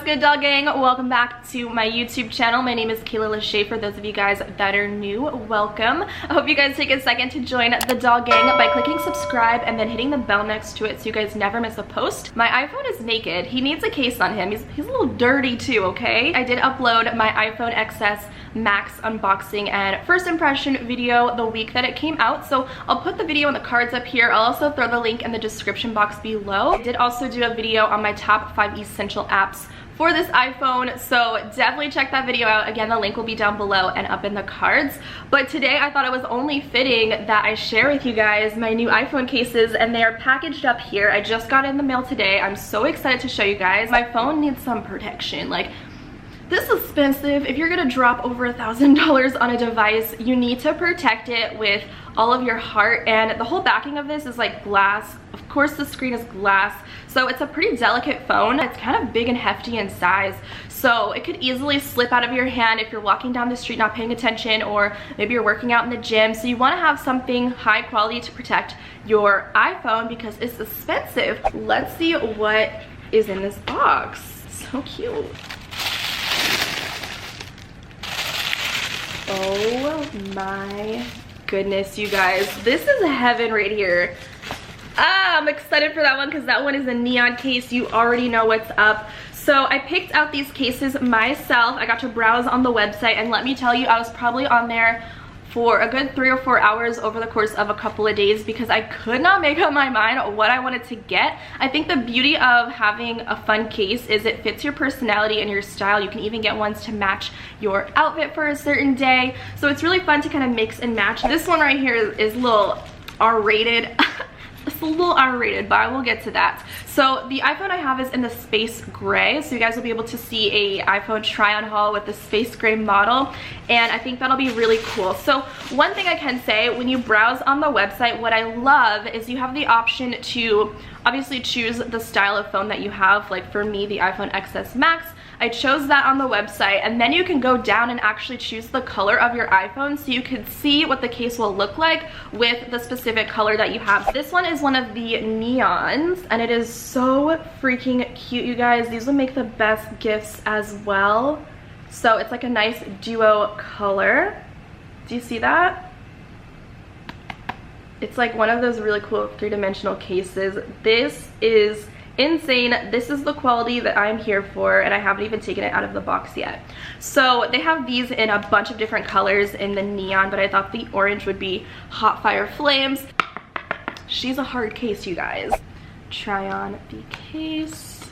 good, doll gang? Welcome back to my YouTube channel. My name is Kayla Lashae. For those of you guys that are new, welcome. I hope you guys take a second to join the doll gang by clicking subscribe and then hitting the bell next to it so you guys never miss a post. My iPhone is naked. He needs a case on him. He's a little dirty too, okay? I did upload my iPhone XS Max unboxing and first impression video the week that it came out, so I'll put the video in the cards up here. I'll also throw the link in the description box below. I did also do a video on my top 5 essential apps for this iPhone, so definitely check that video out. Again, the link will be down below and up in the cards. But today I thought it was only fitting that I share with you guys my new iPhone cases, and they are packaged up here. I just got it in the mail today. I'm so excited to show you guys. My phone needs some protection. Like, this is expensive. If you're gonna drop over $1,000 on a device, you need to protect it with all of your heart, and the whole backing of this is like glass. Of course the screen is glass, so it's a pretty delicate phone. It's kind of big and hefty in size, so it could easily slip out of your hand if you're walking down the street not paying attention, or maybe you're working out in the gym. So you want to have something high quality to protect your iPhone because it's expensive. Let's see what is in this box. So cute. Oh my goodness, you guys, this is heaven right here. I'm excited for that one because that one is a neon case. You already know what's up. So I picked out these cases myself. I got to browse on the website, and let me tell you, I was probably on there for a good 3 or 4 hours over the course of a couple of days because I could not make up my mind what I wanted to get. I think the beauty of having a fun case is it fits your personality and your style. You can even get ones to match your outfit for a certain day. So it's really fun to kind of mix and match. This one right here is a little R-rated. It's a little R-rated, but I will get to that. So the iPhone I have is in the space gray, so you guys will be able to see a iPhone try-on haul with the space gray model, and I think that'll be really cool. So one thing I can say, when you browse on the website, what I love is you have the option to obviously choose the style of phone that you have. Like for me, the iPhone XS Max, I chose that on the website, and then you can go down and actually choose the color of your iPhone so you can see what the case will look like with the specific color that you have. This one is one of the neons, and it is so freaking cute, you guys. These will make the best gifts as well. So it's like a nice duo color. Do you see that? It's like one of those really cool 3-dimensional cases. This is insane. This is the quality that I'm here for, and I haven't even taken it out of the box yet. So they have these in a bunch of different colors in the neon, but I thought the orange would be hot fire flames. She's a hard case, you guys. Try on the case.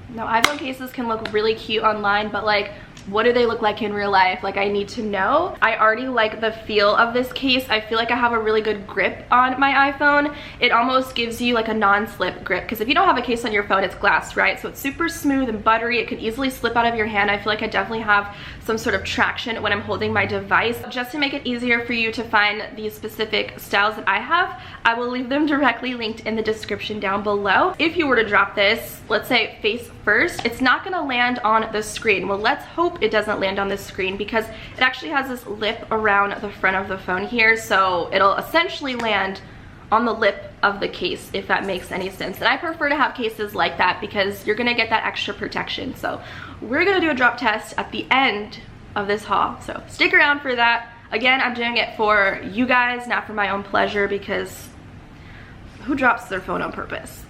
Now, iPhone cases can look really cute online, but like, what do they look like in real life? Like, I need to know. I already like the feel of this case. I feel like I have a really good grip on my iPhone. It almost gives you like a non-slip grip, because if you don't have a case on your phone, it's glass, right? So it's super smooth and buttery. It can easily slip out of your hand. I feel like I definitely have some sort of traction when I'm holding my device. Just to make it easier for you to find these specific styles that I have, I will leave them directly linked in the description down below. If you were to drop this, let's say face first, it's not gonna land on the screen. Well, let's hope it doesn't land on the screen, because it actually has this lip around the front of the phone here, so it'll essentially land on the lip of the case, if that makes any sense. And I prefer to have cases like that because you're gonna get that extra protection. So we're gonna do a drop test at the end of this haul, so stick around for that. Again, I'm doing it for you guys, not for my own pleasure, because who drops their phone on purpose?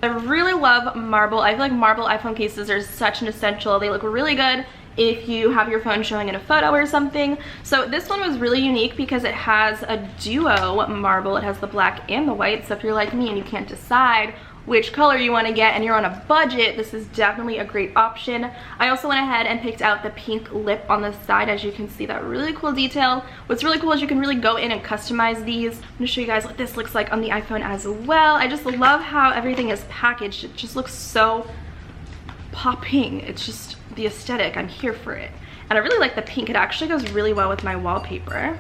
I really love marble. I feel like marble iPhone cases are such an essential. They look really good if you have your phone showing in a photo or something. So this one was really unique because it has a duo marble. It has the black and the white. So if you're like me and you can't decide which color you want to get and you're on a budget, this is definitely a great option. I also went ahead and picked out the pink lip on the side. As you can see, that really cool detail. What's really cool is you can really go in and customize these. I'm gonna show you guys what this looks like on the iPhone as well. I just love how everything is packaged. It just looks so popping. It's just the aesthetic. I'm here for it. And I really like the pink. It actually goes really well with my wallpaper.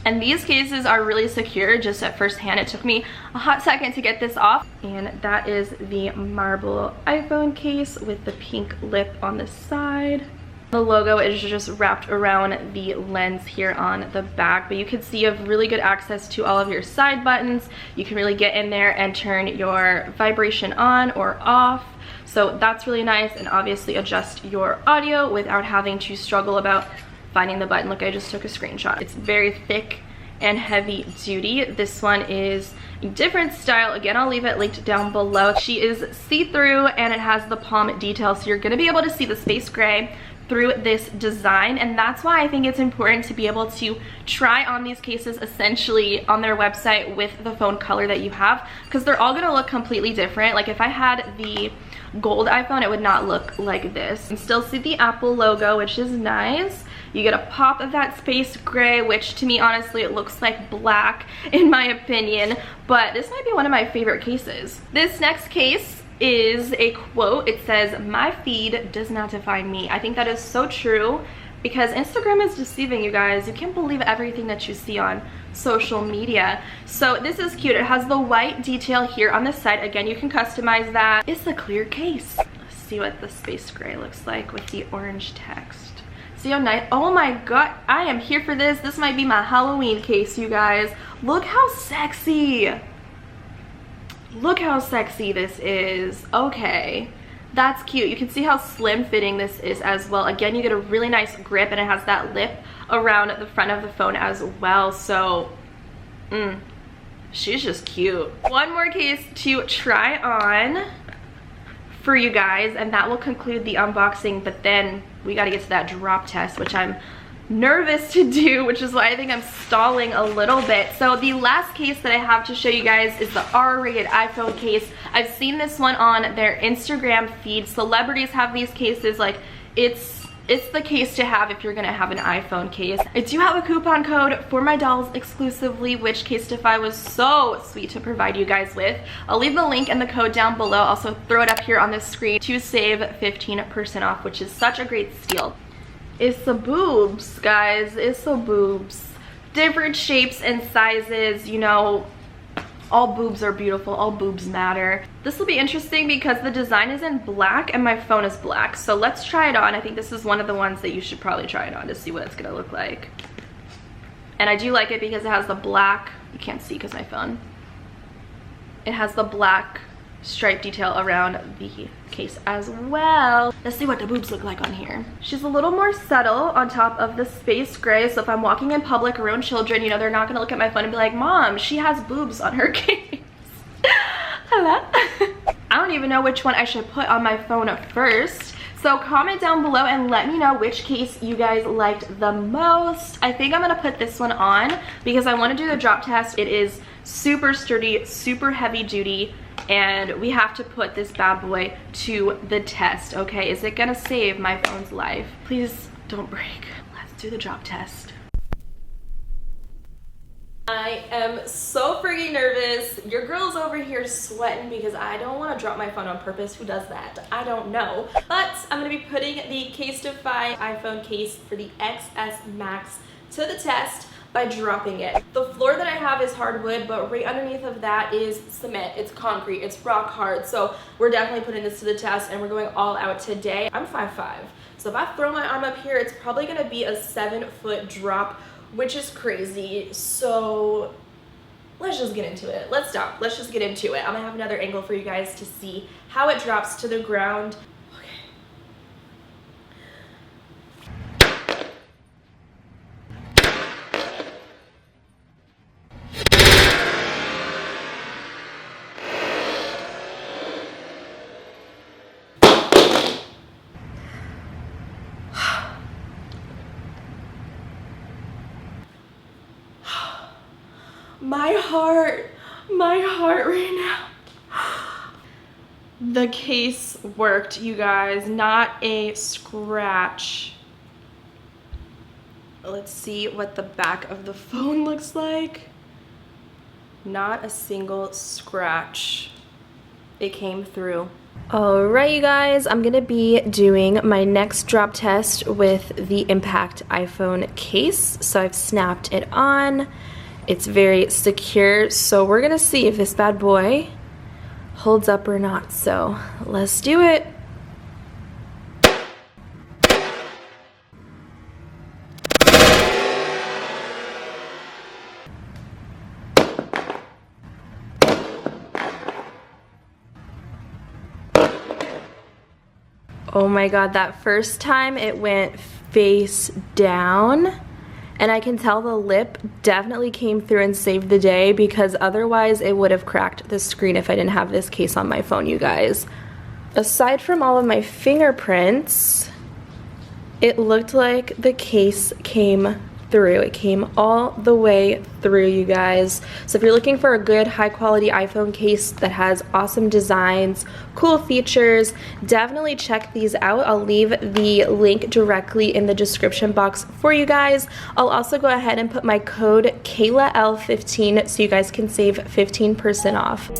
And these cases are really secure just at first hand. It took me a hot second to get this off. And that is the marble iPhone case with the pink lip on the side. The logo is just wrapped around the lens here on the back, but you can see you have really good access to all of your side buttons. You can really get in there and turn your vibration on or off. So that's really nice, and obviously adjust your audio without having to struggle about finding the button. Look, I just took a screenshot. It's very thick and heavy duty. This one is a different style. Again, I'll leave it linked down below. She is see-through and it has the palm detail, so you're gonna be able to see the space gray through this design, and that's why I think it's important to be able to try on these cases essentially on their website with the phone color that you have, because they're all gonna look completely different. Like if I had the gold iPhone, it would not look like this. You can still see the Apple logo, which is nice. You get a pop of that space gray, which to me, honestly, it looks like black in my opinion, but this might be one of my favorite cases. This next case is a quote. It says, "My feed does not define me." I think that is so true, because Instagram is deceiving, you guys. You can't believe everything that you see on social media. So this is cute. It has the white detail here on the side. Again, you can customize that. It's a clear case. Let's see what the space gray looks like with the orange text. See how nice? Oh my god, I am here for this. This might be my Halloween case, you guys. Look how sexy. Look how sexy this is. Okay, that's cute. You can see how slim fitting this is as well. Again, you get a really nice grip, and it has that lip around the front of the phone as well. So she's just cute. One more case to try on for you guys, and that will conclude the unboxing, but then we got to get to that drop test, which I'm nervous to do, which is why I think I'm stalling a little bit. So the last case that I have to show you guys is the R-rated iPhone case. I've seen this one on their Instagram feed. Celebrities have these cases. Like it's the case to have if you're gonna have an iPhone case. I do have a coupon code for my dolls exclusively, which Casetify was so sweet to provide you guys with. I'll leave the link and the code down below. Also throw it up here on the screen to save 15% off, which is such a great steal. It's the boobs, guys. It's the boobs. Different shapes and sizes, you know, all boobs are beautiful, all boobs matter. This will be interesting because the design is in black and my phone is black. So let's try it on. I think this is one of the ones that you should probably try it on to see what it's gonna look like. And I do like it because it has the black, you can't see because my phone. It has the black stripe detail around the case as well. Let's see what the boobs look like on here. She's a little more subtle on top of the space gray, so if I'm walking in public around children, you know, they're not gonna look at my phone and be like, "Mom, she has boobs on her case." Hello. I don't even know which one I should put on my phone first, so comment down below and let me know which case you guys liked the most. I think I'm gonna put this one on because I want to do the drop test. It is super sturdy, super heavy duty, and we have to put this bad boy to the test. Okay, is it gonna save my phone's life? Please don't break. Let's do the drop test. I am so freaking nervous. Your girl's over here sweating because I don't want to drop my phone on purpose. Who does that? I don't know. But I'm going to be putting the Casetify iPhone case for the XS Max to the test by dropping it. The floor that I have is hardwood, but right underneath of that is cement. It's concrete. It's rock hard. So we're definitely putting this to the test, and we're going all out today. I'm 5'5", so if I throw my arm up here, it's probably going to be a 7-foot drop, which is crazy. So let's just get into it. Let's stop. Let's just get into it. I'm gonna have another angle for you guys to see how it drops to the ground. My heart right now. The case worked, you guys, not a scratch. Let's see what the back of the phone looks like. Not a single scratch. It came through. Alright, you guys, I'm gonna be doing my next drop test with the Impact iPhone case. So I've snapped it on. It's very secure, so we're gonna see if this bad boy holds up or not. So let's do it. Oh my god, that first time it went face down. And I can tell the lip definitely came through and saved the day, because otherwise it would have cracked the screen if I didn't have this case on my phone, you guys. Aside from all of my fingerprints, it looked like the case came through. It came all the way through, you guys. So if you're looking for a good high quality iPhone case that has awesome designs, cool features, definitely check these out. I'll leave the link directly in the description box for you guys. I'll also go ahead and put my code KaylaL15 so you guys can save 15% off.